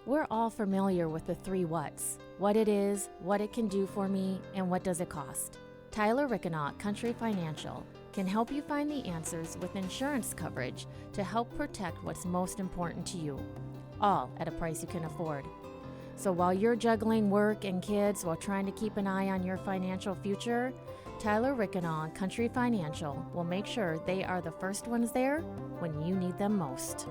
We're all familiar with the three whats: what it is, what it can do for me, and what does it cost. Tyler Rickenaut, Country Financial, can help you find the answers with insurance coverage to help protect what's most important to you, all at a price you can afford. So while you're juggling work and kids while trying to keep an eye on your financial future, Tyler Rickenaut, Country Financial, will make sure they are the first ones there when you need them most.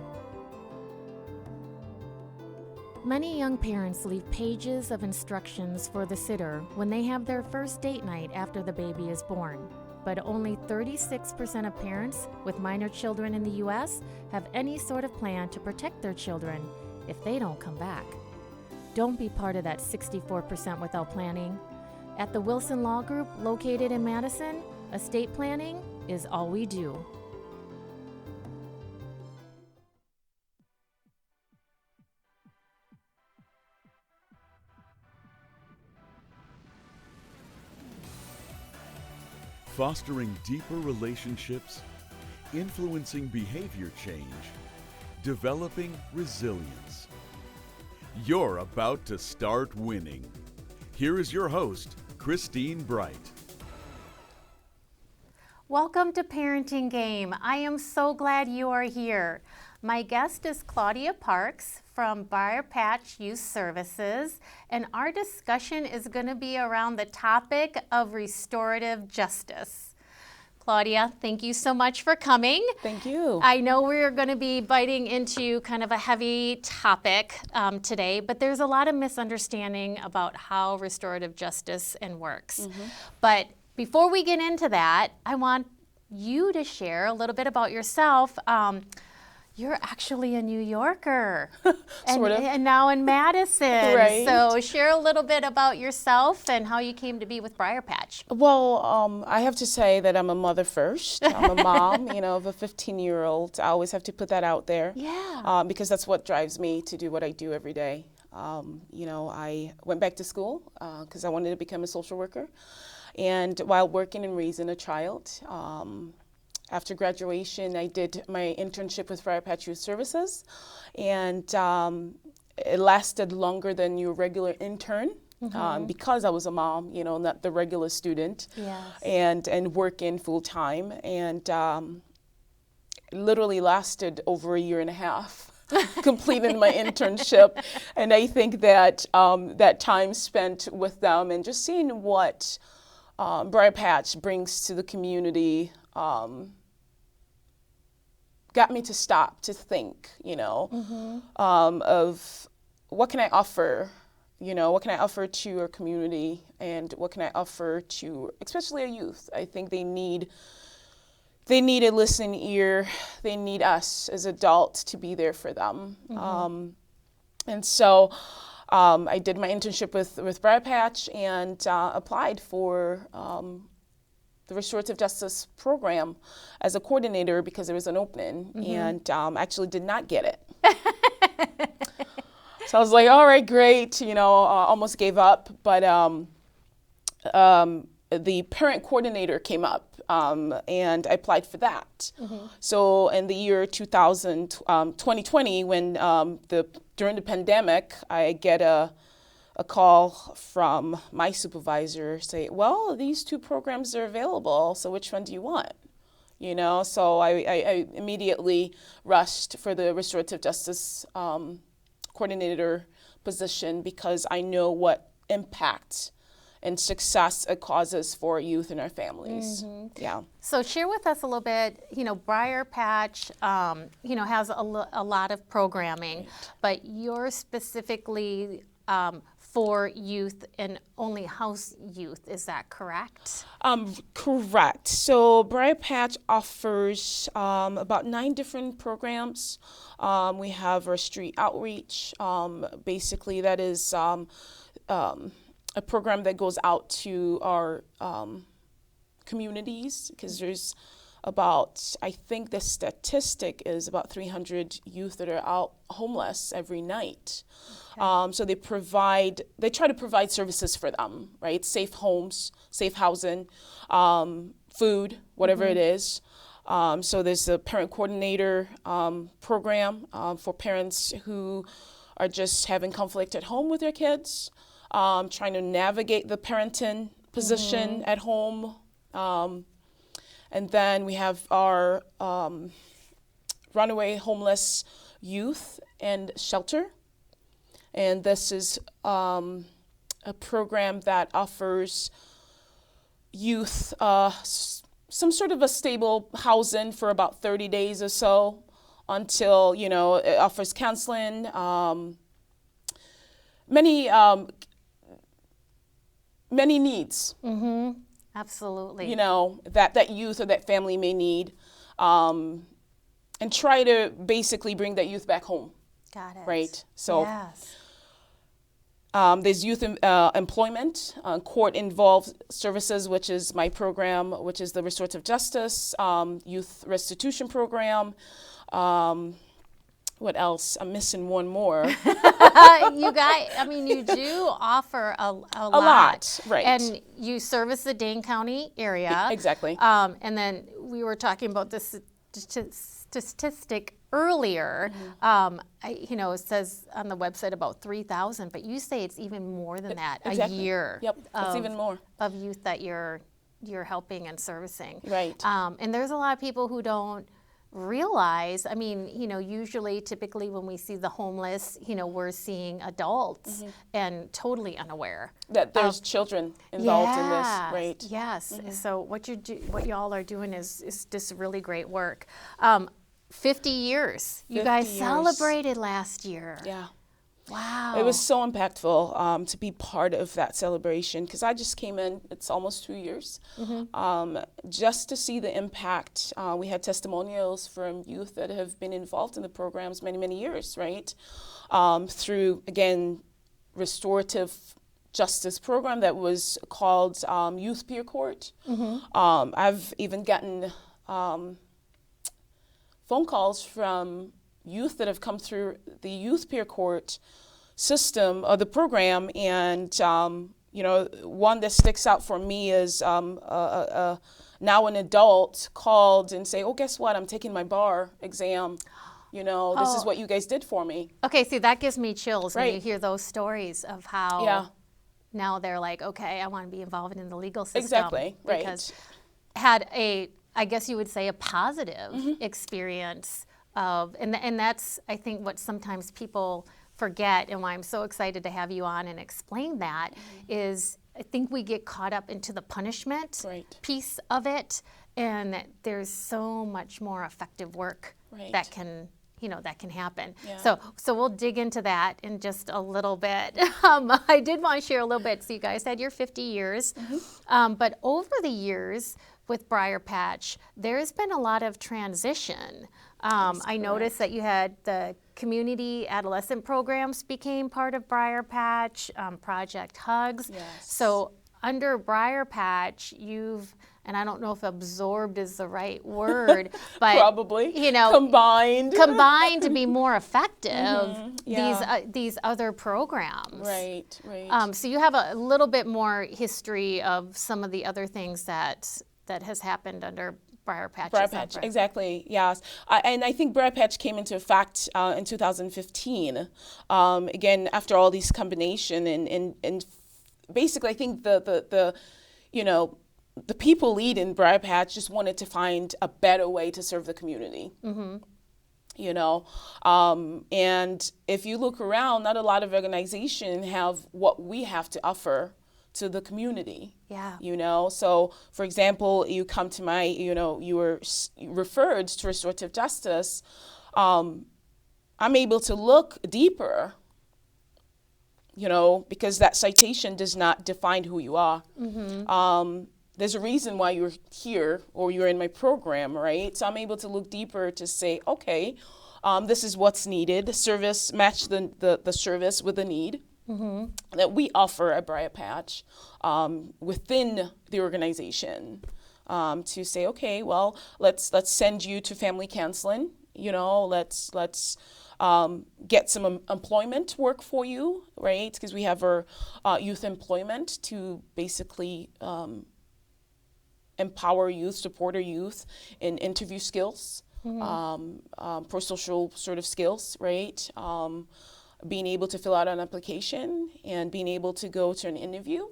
Many young parents leave pages of instructions for the sitter when they have their first date night after the baby is born. But only 36% of parents with minor children in the U.S. have any sort of plan to protect their children if they don't come back. Don't be part of that 64% without planning. At the Wilson Law Group, located in Madison, estate planning is all we do. Fostering deeper relationships, influencing behavior change, developing resilience. You're about to start winning. Here is your host, Christine Bright. Welcome to Parenting Game. I am so glad you are here. My guest is Claudia Parks from Briar Youth Services, and our discussion is going to be around the topic of restorative justice. Claudia, thank you so much for coming. Thank you. I know we're going to be biting into kind of a heavy topic today, but there's a lot of misunderstanding about how restorative justice works. But before we get into that, I want you to share a little bit about yourself. You're actually a New Yorker, Sort of. and now in Madison. Right. So share a little bit about yourself and how you came to be with Briar Patch. Well, I have to say that I'm a mother first. I'm a mom, of a 15-year-old. I always have to put that out there. Yeah. Because that's what drives me to do what I do every day. I went back to school because I wanted to become a social worker. And while working and raising a child, after graduation, I did my internship with Briar Youth Services, and it lasted longer than your regular intern because I was a mom, not the regular student, Yes. and working full time, and literally lasted over a year and a half. Completing my internship, and I think that that time spent with them and just seeing what Briar Patch brings to the community got me to stop to think, of what can I offer, what can I offer to our community, and what can I offer to especially our youth. I think they need a listening ear. They need us as adults to be there for them. And so I did my internship with Briar Patch and applied for the Restorative Justice program as a coordinator because there was an opening, and actually did not get it. So I was like, all right, great, almost gave up, but the parent coordinator came up, and I applied for that. So in the year 2020, when during the pandemic, I get a call from my supervisor say, well, these two programs are available, so which one do you want? So I immediately rushed for the Restorative Justice coordinator position because I know what impact and success it causes for youth and our families. Yeah. So share with us a little bit, Briar Patch, has a lot of programming, but you're specifically for youth and only house youth, is that correct? Correct. So Briar Patch offers about 9 different programs. We have our street outreach. Basically, that is a program that goes out to our communities, because there's about, I think the statistic is about 300 youth that are out homeless every night. Okay. So they try to provide services for them, right? Safe homes, safe housing, food, whatever it is. So there's a parent coordinator program for parents who are just having conflict at home with their kids, trying to navigate the parenting position at home. And then we have our runaway homeless youth and shelter. And this is a program that offers youth some sort of a stable housing for about 30 days or so until, it offers counseling, many needs. Absolutely. That youth or that family may need, and try to basically bring that youth back home. Got it. Right? So yes. there's youth employment, court-involved services, which is my program, which is the Restorative Justice, youth restitution program. What else? I'm missing one more. You guys, you do offer a lot. Right. And you service the Dane County area. Exactly. And then we were talking about this statistic earlier. It says on the website about 3,000, but you say it's even more than that, exactly. a year. Yep, it's even more. Of youth that you're helping and servicing. Right. And there's a lot of people who don't realize, typically when we see the homeless, we're seeing adults and totally unaware that there's children involved in this, right? Yes. So what y'all are doing is just really great work. 50 years. You guys celebrated last year. Yeah. Wow. It was so impactful to be part of that celebration because I just came in, it's almost 2 years, just to see the impact. We had testimonials from youth that have been involved in the programs many, many years, right? Through, again, Restorative Justice program that was called Youth Peer Court. I've even gotten phone calls from youth that have come through the Youth Peer Court system of the program, and one that sticks out for me is now an adult called and say, "Oh, guess what? I'm taking my bar exam. This is what you guys did for me." Okay, see, that gives me chills when you Right. hear those stories of how now they're like, okay, I want to be involved in the legal system. Exactly, right. Because had I guess you would say, a positive experience of, and that's, I think, what sometimes people forget, and why I'm so excited to have you on and explain that, is I think we get caught up into the punishment piece of it, and that there's so much more effective work that can happen. Yeah. So we'll dig into that in just a little bit. I did want to share a little bit. So you guys had your 50 years, but over the years with Briar Patch, there's been a lot of transition. I noticed that you had the community adolescent programs became part of Briar Patch, Project Hugs. Yes. So under Briar Patch, and I don't know if absorbed is the right word, but probably combined to be more effective. These other programs. Right. So you have a little bit more history of some of the other things that has happened under Briar Patch. Briar Patch, exactly, yes. And I think Briar Patch came into effect in 2015. Again, after all these combination and basically I think the people leading Briar Patch just wanted to find a better way to serve the community. And if you look around, not a lot of organizations have what we have to offer to the community. Yeah. So for example, you come to my, you were referred to Restorative Justice. I'm able to look deeper, because that citation does not define who you are. There's a reason why you're here or you're in my program, right? So I'm able to look deeper to say, okay, this is what's needed. Service, match the service with the need. That we offer at Briar Patch within the organization to say, okay, well, let's send you to family counseling. Let's get some employment work for you, right? Because we have our youth employment to basically empower youth, support our youth in interview skills, pro-social sort of skills, right? being able to fill out an application and being able to go to an interview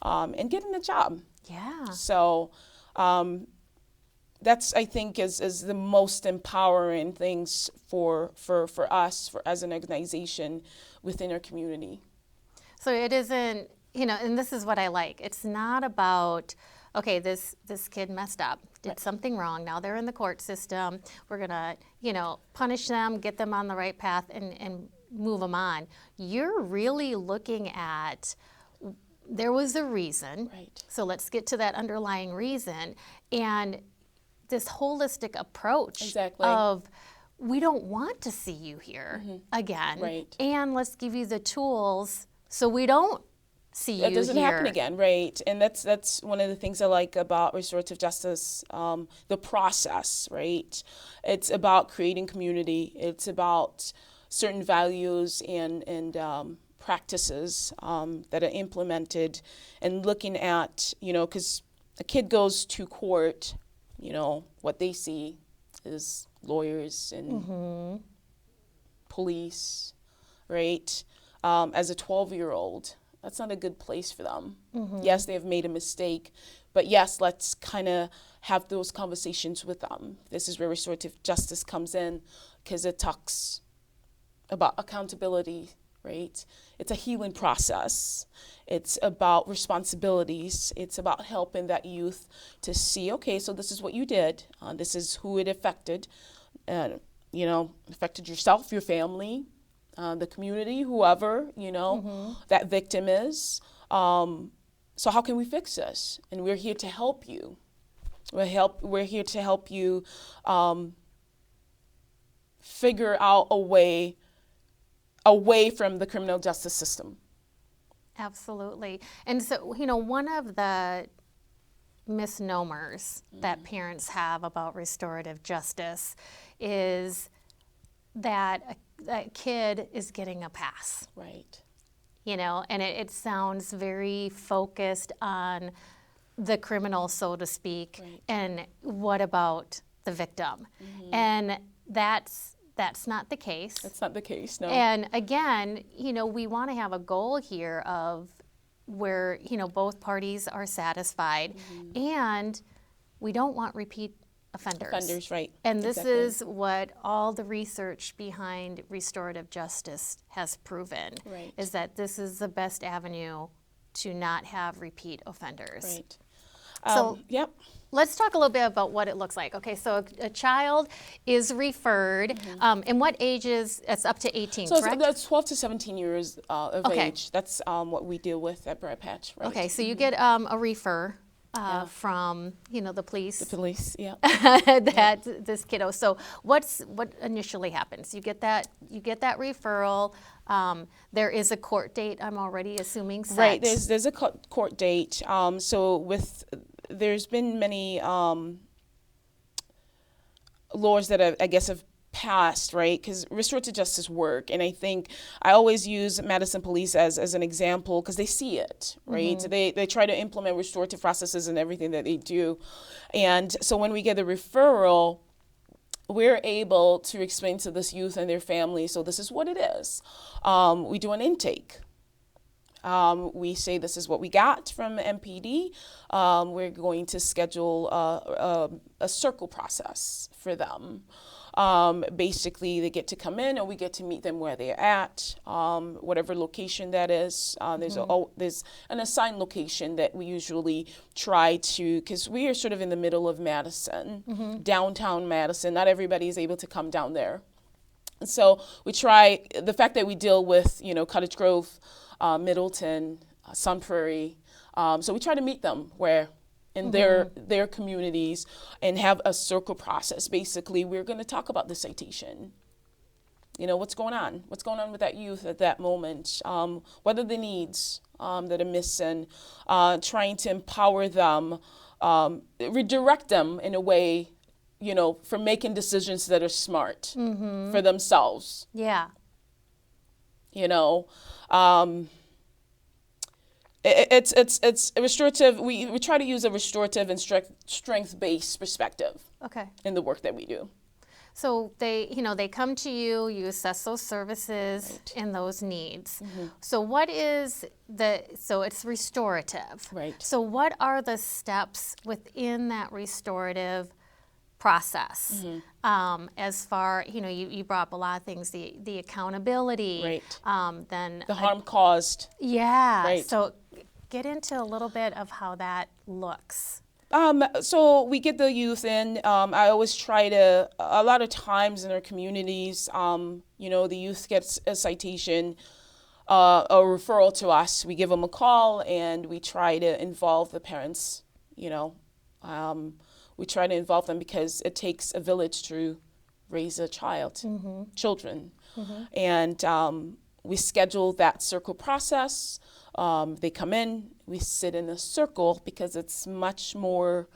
and getting a job. Yeah. So that's, I think, is the most empowering things for us as an organization within our community. So it isn't, and this is what I like. It's not about, okay, this kid messed up, did something wrong. Now they're in the court system. We're gonna, punish them, get them on the right path, and move them on. You're really looking at, there was a reason. Right. So let's get to that underlying reason, and this holistic approach Exactly. of, we don't want to see you here again, Right. and let's give you the tools so we don't see you here. It doesn't happen again, right? And that's one of the things I like about restorative justice, the process, right? It's about creating community. It's about certain values and practices that are implemented, and looking at, because a kid goes to court, what they see is lawyers and police, right? As a 12-year-old, that's not a good place for them. Yes, they have made a mistake, but yes, let's kind of have those conversations with them. This is where restorative justice comes in, because it talks about accountability, right? It's a healing process. It's about responsibilities. It's about helping that youth to see, okay, so this is what you did. This is who it affected. Affected yourself, your family, the community, whoever, that victim is. So how can we fix this? And we're here to help you. We're here to help you figure out a way away from the criminal justice system. Absolutely. And so, one of the misnomers that parents have about restorative justice is that a kid is getting a pass. Right. And it sounds very focused on the criminal, so to speak, Right. and what about the victim? And that's not the case. That's not the case, no. And again, we want to have a goal here of where, both parties are satisfied, and we don't want repeat offenders. Right. And this Exactly. is what all the research behind restorative justice has proven, Right. is that this is the best avenue to not have repeat offenders. Right. So Yep. let's talk a little bit about what it looks like. Okay, so a child is referred, and what ages? It's up to 18, So correct? that's 12 to 17 years of Okay. age. That's what we deal with at Briar Patch, right? Okay, so you get a refer from, the police. The police, yeah. that this kiddo. So what initially happens? You get that referral. There is a court date, I'm already assuming, set. Right, there's a court date. There's been many laws that have passed, right? Because restorative justice work, and I think I always use Madison Police as an example because they see it, right? They try to implement restorative processes in everything that they do, and so when we get a referral, we're able to explain to this youth and their family, so this is what it is. We do an intake. We say this is what we got from MPD. We're going to schedule a circle process for them. Basically, they get to come in, and we get to meet them where they're at, whatever location that is. There's an assigned location that we usually try to, because we are sort of in the middle of Madison, downtown Madison. Not everybody is able to come down there. And so we try, the fact that we deal with, Cottage Grove, Middleton, Sun Prairie, so we try to meet them where in their communities and have a circle process. Basically, we're going to talk about the citation. What's going on? What's going on with that youth at that moment? What are the needs that are missing? Trying to empower them, redirect them in a way, for making decisions that are smart for themselves. Yeah. It's restorative. We try to use a restorative and strength-based perspective Okay. in the work that we do. So they come to you, you assess those services and those needs. So what is so it's restorative. Right. So what are the steps within that restorative process? As far, you brought up a lot of things, the accountability. Right. Then The harm caused. yeah. Right. So get into a little bit of how that looks. So we get the youth in. I always try to, a lot of times in our communities, the youth gets a citation, a referral to us. We give them a call and we try to involve the parents, we try to involve them because it takes a village to raise a child, children. And we schedule that circle process. They come in, we sit in a circle because it's much more,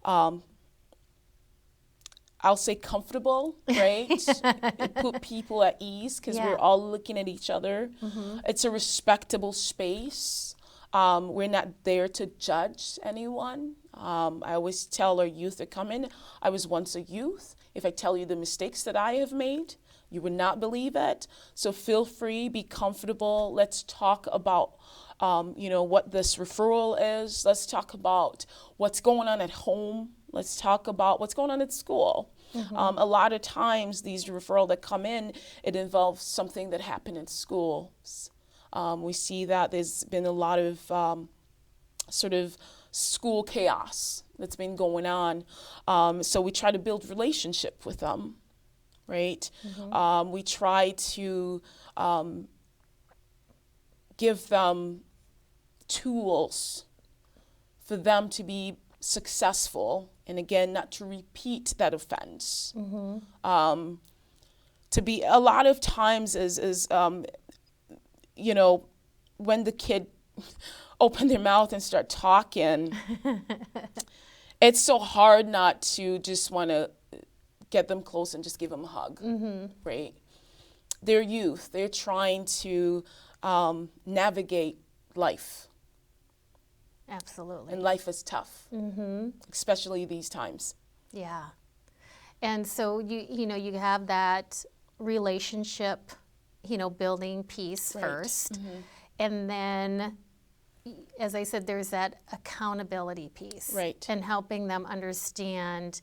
I'll say comfortable, right? It put people at ease because we're all looking at each other. It's a respectable space. We're not there to judge anyone. I always tell our youth that come in, I was once a youth. If I tell you the mistakes that I have made, you would not believe it. So feel free, be comfortable. Let's talk about, what this referral is. Let's talk about what's going on at home. Let's talk about what's going on at school. A lot of times these referrals that come in, it involves something that happened in schools. We see that there's been a lot of sort of school chaos that's been going on. So we try to build relationship with them. Right? We try to give them tools for them to be successful, and again, not to repeat that offense. To be a lot of times is when the kid open their mouth and start talking, it's so hard not to just want to get them close and just give them a hug, right? They're youth. They're trying to navigate life. Absolutely. And life is tough, especially these times. Yeah. And so you have that relationship, building piece first. And then, as I said, there's that accountability piece. Right. And helping them understand,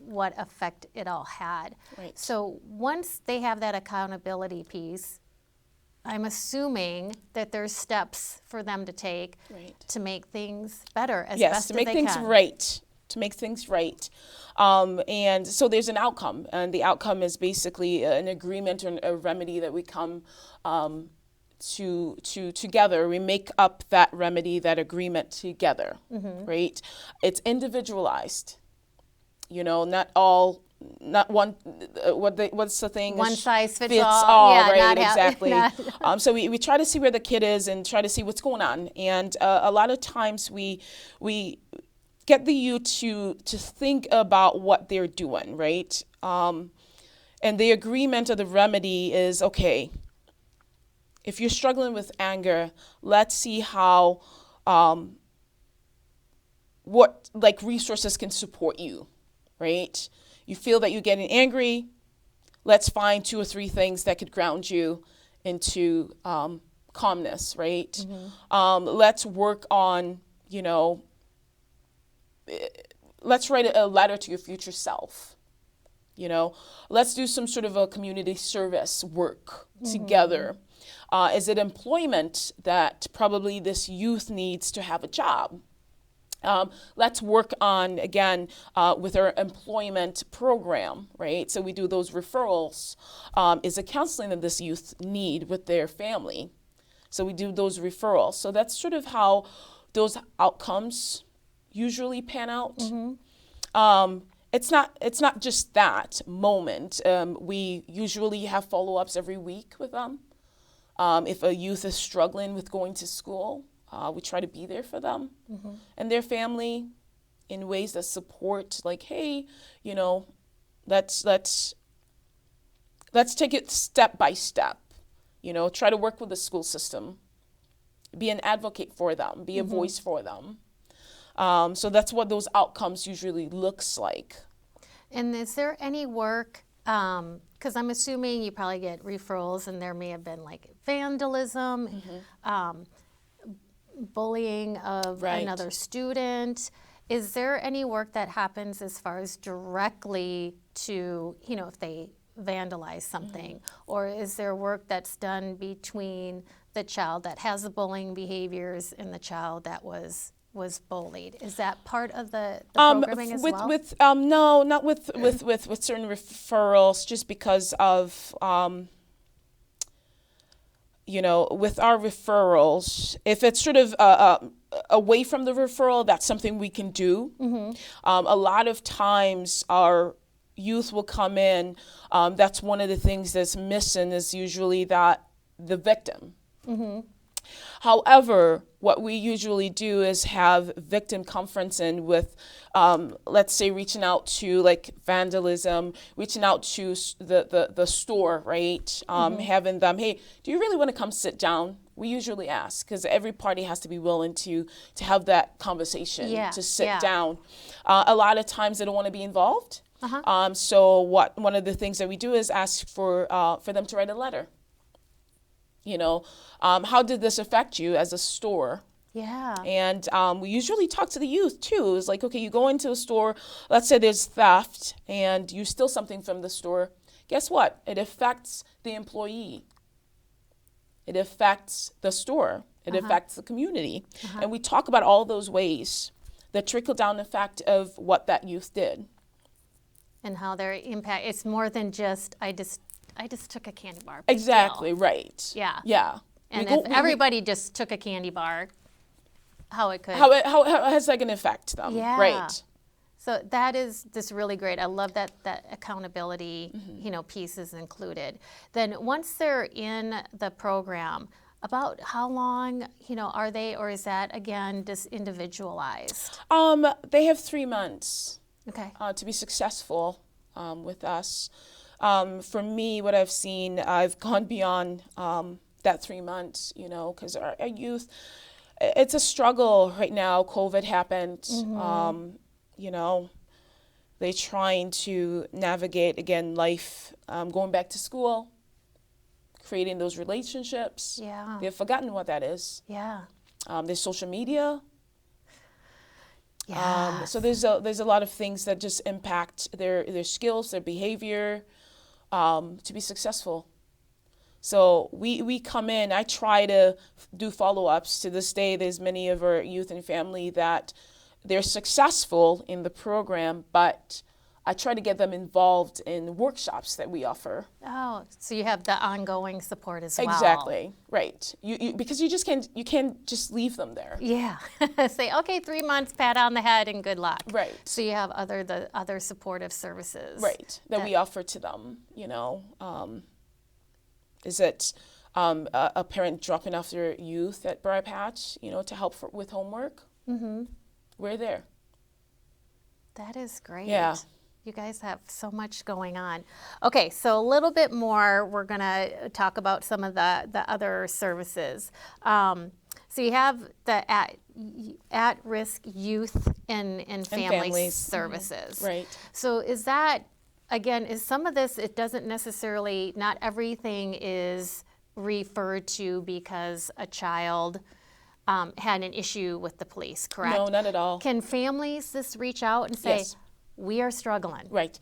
what effect it all had. Right. So once they have that accountability piece, I'm assuming that there's steps for them to take to make things better as best as they can. Yes, to make things right. To make things right. And so there's an outcome. And the outcome is basically an agreement or a remedy that we come to together. We make up that remedy, that agreement together, right? It's individualized. Not one, what's the thing? One size fits all. Yeah, right, not exactly. So we try to see where the kid is and try to see what's going on. And a lot of times we get the youth to think about what they're doing, right? And the agreement or the remedy is, okay, if you're struggling with anger, let's see how, what resources can support you, right? You feel that you're getting angry, let's find 2 or 3 things that could ground you into calmness, right? Let's work on, let's write a letter to your future self. Let's do some sort of a community service work together. Is it employment that probably this youth needs to have a job? Let's work on, again, with our employment program, right? So we do those referrals. Is it counseling that this youth need with their family? So we do those referrals. So that's sort of how those outcomes usually pan out. It's not just that moment. We usually have follow-ups every week with them. If a youth is struggling with going to school, we try to be there for them and their family in ways that support, like, hey, let's take it step by step. Try to work with the school system, be an advocate for them, be a voice for them. So that's what those outcomes usually looks like. And is there any work, because I'm assuming you probably get referrals and there may have been like vandalism, bullying of Right. another student. Is there any work that happens as far as directly to, if they vandalize something? Or is there work that's done between the child that has the bullying behaviors and the child that was bullied? Is that part of the programming as well? No, not with certain referrals, just because of with our referrals, if it's sort of away from the referral, that's something we can do. A lot of times our youth will come in. That's one of the things that's missing is usually that the victim. However, what we usually do is have victim conferencing with, let's say, reaching out to like vandalism, reaching out to the store, right? Having them, hey, do you really want to come sit down? We usually ask, because every party has to be willing to have that conversation, to sit down. A lot of times they don't want to be involved. So one of the things that we do is ask for them to write a letter. How did this affect you as a store? Yeah. And we usually talk to the youth too. It's like, okay, you go into a store, let's say there's theft and you steal something from the store. Guess what? It affects the employee. It affects the store. It affects the community. And we talk about all those ways, the trickle down effect of what that youth did. And how their impact, it's more than just, I just took a candy bar. Exactly, right. Yeah. Yeah. And if everybody just took a candy bar, how it could. How has that going to affect them? Yeah. Right. So that is this really great. I love that accountability, piece is included. Then once they're in the program, about how long, are they, or is that again just individualized? They have 3 months. Okay. To be successful with us. For me, what I've seen, I've gone beyond that 3 months, because our youth, it's a struggle right now. COVID happened, they're trying to navigate, again, life, going back to school, creating those relationships. Yeah. They've forgotten what that is. Yeah. There's social media. Yeah. So there's a lot of things that just impact their skills, their behavior, to be successful. So we come in, I try to do follow-ups. To this day, there's many of our youth and family that they're successful in the program, but I try to get them involved in workshops that we offer. Oh, so you have the ongoing support as well. Exactly, right. You because you can't just leave them there. Yeah. Say, okay, 3 months, pat on the head, and good luck. Right. So you have the other supportive services. Right, that we offer to them, Is it a parent dropping off their youth at Briar Patch, to help with homework? We're there. That is great. Yeah. You guys have so much going on. Okay, so a little bit more, we're going to talk about some of the other services. So you have the at-risk youth and family services. Right. So is that, again, is some of this, it doesn't necessarily, not everything is referred to because a child had an issue with the police, correct? No, not at all. Can families just reach out and say, Yes. we are struggling? Right.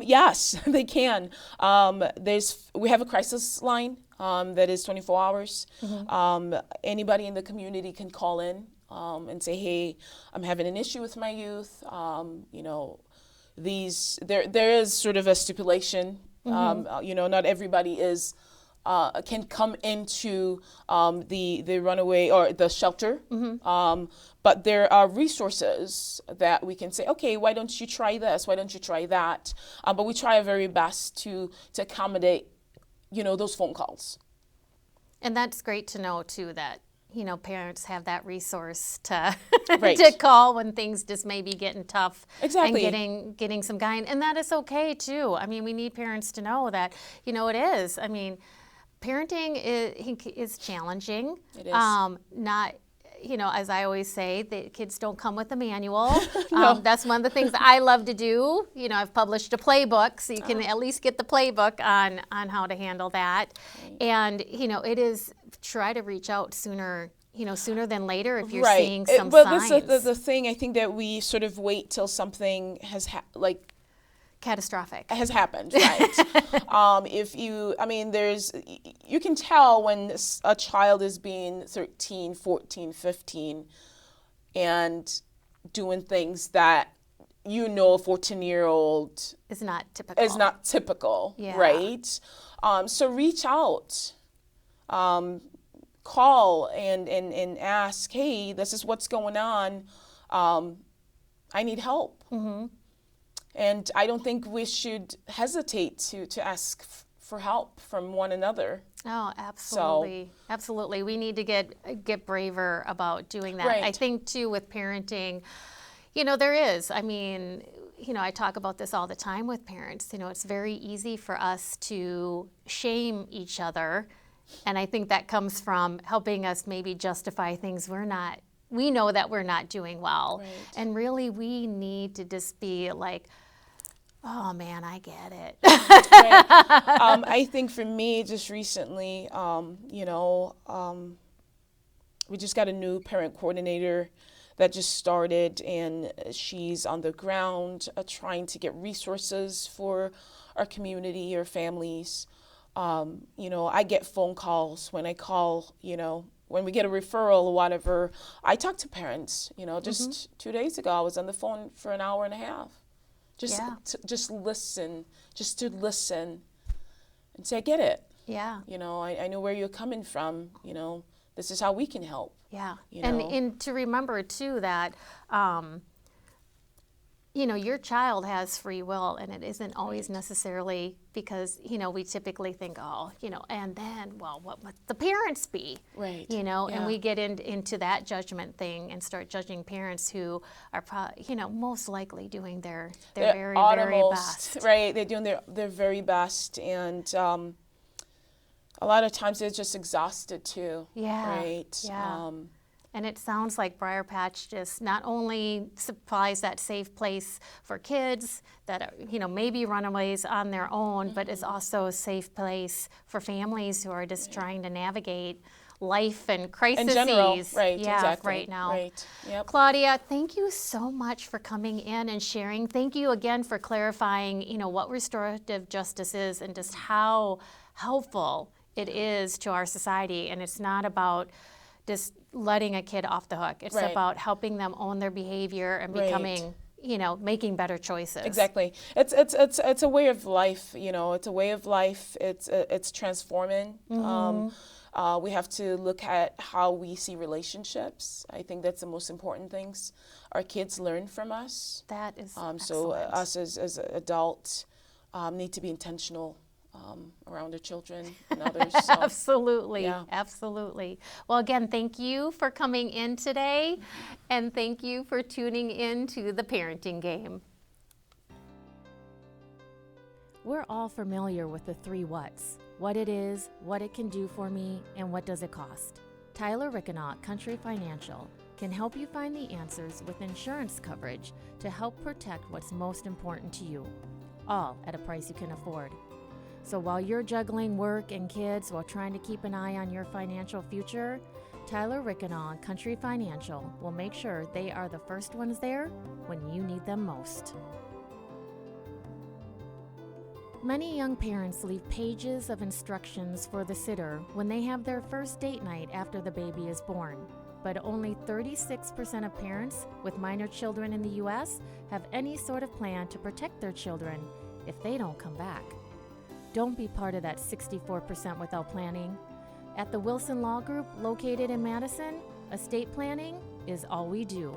Yes, they can. We have a crisis line that is 24 hours. Anybody in the community can call in and say, hey, I'm having an issue with my youth. There is sort of a stipulation. Not everybody can come into the runaway or the shelter. But there are resources that we can say, okay, why don't you try this? Why don't you try that? But we try our very best to accommodate, those phone calls. And that's great to know too, that parents have that resource to Right. to call when things just may be getting tough. Exactly. And getting some guidance, and that is okay too. I mean, we need parents to know that it is. I mean, parenting is challenging. It is. Not as I always say, the kids don't come with a manual. That's one of the things that I love to do. I've published a playbook, so you can at least get the playbook on how to handle that. Right. And, it is try to reach out sooner than later if you're seeing some signs. But this is the thing, I think that we sort of wait till something has catastrophic has happened, right? You can tell when a child is being 13, 14, 15 and doing things that a 14-year-old is not typical. Yeah. Right? So reach out, call and ask, hey, this is what's going on. I need help. Mm-hmm. And I don't think we should hesitate to ask for help from one another. Oh, absolutely. So, absolutely. We need to get braver about doing that. Right. I think, too, with parenting, there is. I talk about this all the time with parents. It's very easy for us to shame each other. And I think that comes from helping us maybe justify things we know that we're not doing well. Right. And really, we need to just be like, oh man, I get it. Right. I think for me, just recently, we just got a new parent coordinator that just started, and she's on the ground trying to get resources for our community or families. I get phone calls when I call, when we get a referral or whatever. I talk to parents, just 2 days ago, I was on the phone for an hour and a half. Just listen and say, I get it. Yeah. I know where you're coming from. This is how we can help. Yeah. And to remember, too, that, your child has free will, and it isn't always necessarily because, we typically think, and then, what must the parents be? Right. And we get into that judgment thing and start judging parents who are, most likely doing their very, very best. Right. They're doing their very best. And a lot of times they're just exhausted, too. Yeah. Right. Yeah. And it sounds like Briar Patch just not only supplies that safe place for kids that are, maybe runaways on their own, mm-hmm. but is also a safe place for families who are just trying to navigate life and crises. In general, right, yeah, exactly. right now. Right. Yep. Claudia, thank you so much for coming in and sharing. Thank you again for clarifying, what restorative justice is and just how helpful it is to our society. And it's not about just letting a kid off the hook. It's right. about helping them own their behavior and becoming, making better choices. Exactly. It's a way of life. It's a way of life. It's transforming. Mm-hmm. We have to look at how we see relationships. I think that's the most important things. Our kids learn from us. That is so us as adults need to be intentional around our children and others. So. Absolutely. Yeah. Absolutely. Well, again, thank you for coming in today, and thank you for tuning in to The Parenting Game. We're all familiar with the 3 whats: what it is, what it can do for me, and what does it cost. Tyler Rickenott, Country Financial, can help you find the answers with insurance coverage to help protect what's most important to you, all at a price you can afford. So while you're juggling work and kids while trying to keep an eye on your financial future, Tyler Rickenott, Country Financial, will make sure they are the first ones there when you need them most. Many young parents leave pages of instructions for the sitter when they have their first date night after the baby is born. But only 36% of parents with minor children in the U.S. have any sort of plan to protect their children if they don't come back. Don't be part of that 64% without planning. At the Wilson Law Group, located in Madison, estate planning is all we do.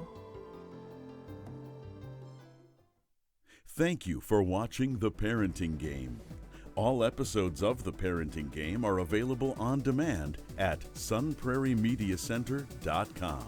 Thank you for watching The Parenting Game. All episodes of The Parenting Game are available on demand at sunprairiemediacenter.com.